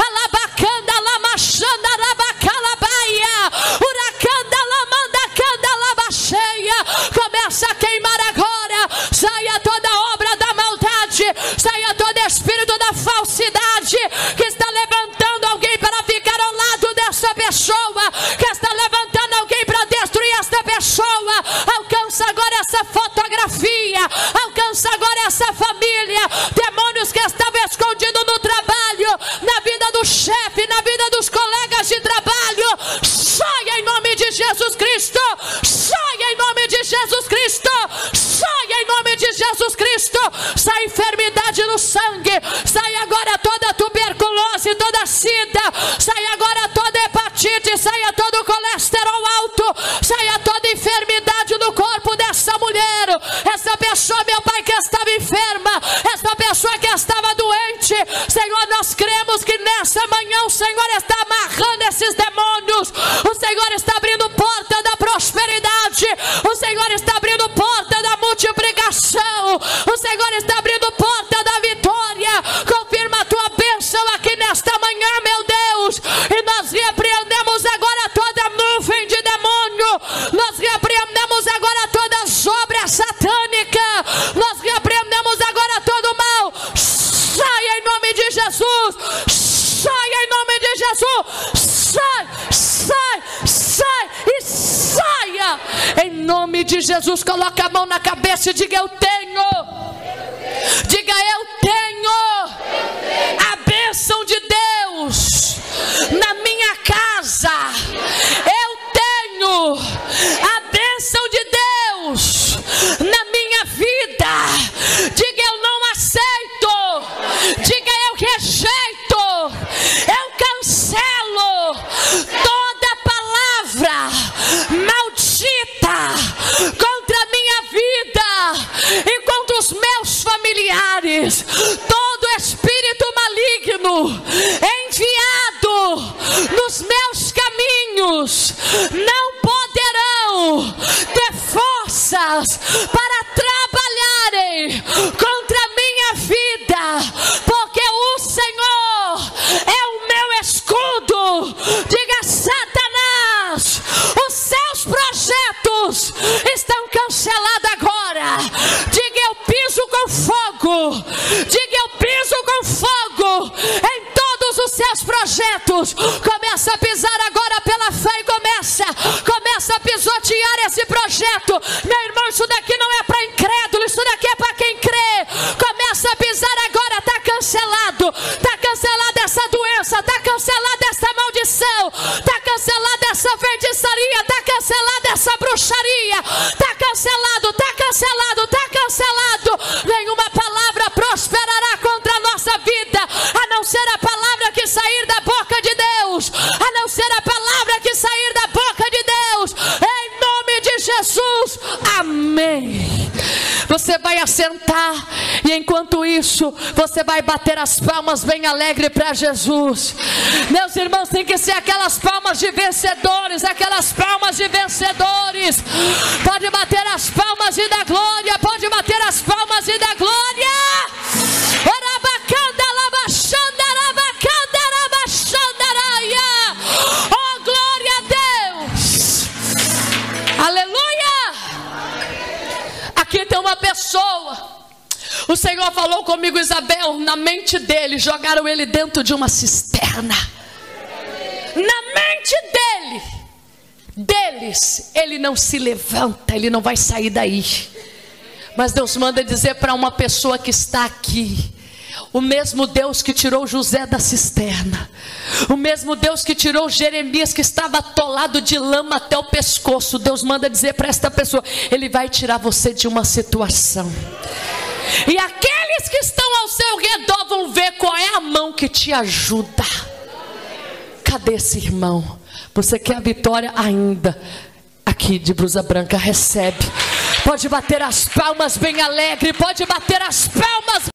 Alabacanda, lamachanda, abacala, baia. Uracanda, lamanda, canda, labacheia. Começa a queimar agora. Saia toda obra da maldade. Saia todo espírito da falsidade que está levantando alguém para ficar ao lado dessa pessoa, que está levantando alguém para destruir esta pessoa. Alcança agora essa fotografia, alcança agora essa família. Demônios que estavam escondidos no trabalho, na vida do chefe, na vida dos colegas de trabalho, saia em nome de Jesus Cristo. Saia em nome de Jesus Cristo. Saia em nome de Jesus Cristo. Sai enfermidade no sangue. Sai agora toda tuberculose, toda sida. Sai agora toda hepatite. Saia todo colesterol alto. Saia toda enfermidade no corpo dessa mulher. Essa pessoa, meu Pai, que estava enferma, essa pessoa que estava doente, Senhor, nós cremos que nessa manhã o Senhor está amarrando esses demônios. O Senhor está abrindo porta da prosperidade. O Senhor está abrindo porta da multiplicação. O Senhor está abrindo porta da vitória. Confirma a tua bênção aqui nesta manhã, meu Deus. E nós repreendemos agora toda nuvem de demônio. Nós repreendemos agora todas as obras satânicas. Nós repreendemos agora todo o mal. Saia em nome de Jesus. Saia em nome de Jesus. Sai, sai, sai e saia. Em nome de Jesus, coloca a mão na cabeça e diga: eu tenho. Diga: eu tenho a bênção de Deus na minha casa. Eu tenho a bênção de Deus na minha vida. Diga: eu não aceito. Diga: eu rejeito. Eu cancelo toda palavra maldita contra a minha vida e contra os meus familiares. Todo espírito maligno enviado nos meus caminhos não poderão ter forças para trabalharem contra a minha vida, porque o Senhor é o meu escudo. Diga: Satanás, os seus projetos estão cancelados agora. Diga: eu piso com fogo. Diga: eu piso com fogo em todos os seus projetos. Começa a pisar agora pela fé e começa a pisotear esse projeto. Meu irmão, isso daqui não é para incrédulo, isso daqui é para quem crê. Começa a pisar agora. Está cancelado. Está cancelada essa doença. Está cancelada essa maldição. Está cancelada essa feitiçaria. Está cancelada essa bruxaria. Está cancelado, está cancelado, está cancelado. Nenhuma palavra prosperará contra a nossa vida, a não ser a palavra que sair da boca de Deus. A não ser a palavra que sair da boca de Deus. Em nome de Jesus. Amém. Você vai assentar e enquanto isso você vai bater as palmas bem alegre para Jesus. Meus irmãos, tem que ser aquelas palmas de vencedores, aquelas palmas de vencedores. Pode bater as palmas e dar glória, pode bater as palmas e dar glória. Oh, glória a Deus. Aleluia. Aqui tem uma pessoa. O Senhor falou comigo, Isabel, na mente dele, jogaram ele dentro de uma cisterna. Na mente deles, ele não se levanta, ele não vai sair daí. Mas Deus manda dizer para uma pessoa que está aqui: o mesmo Deus que tirou José da cisterna, o mesmo Deus que tirou Jeremias, que estava atolado de lama até o pescoço, Deus manda dizer para esta pessoa: Ele vai tirar você de uma situação. E aqueles que estão ao seu redor vão ver qual é a mão que te ajuda. Cadê esse irmão? Você quer a vitória ainda? Aqui de blusa branca, recebe. Pode bater as palmas bem alegre, pode bater as palmas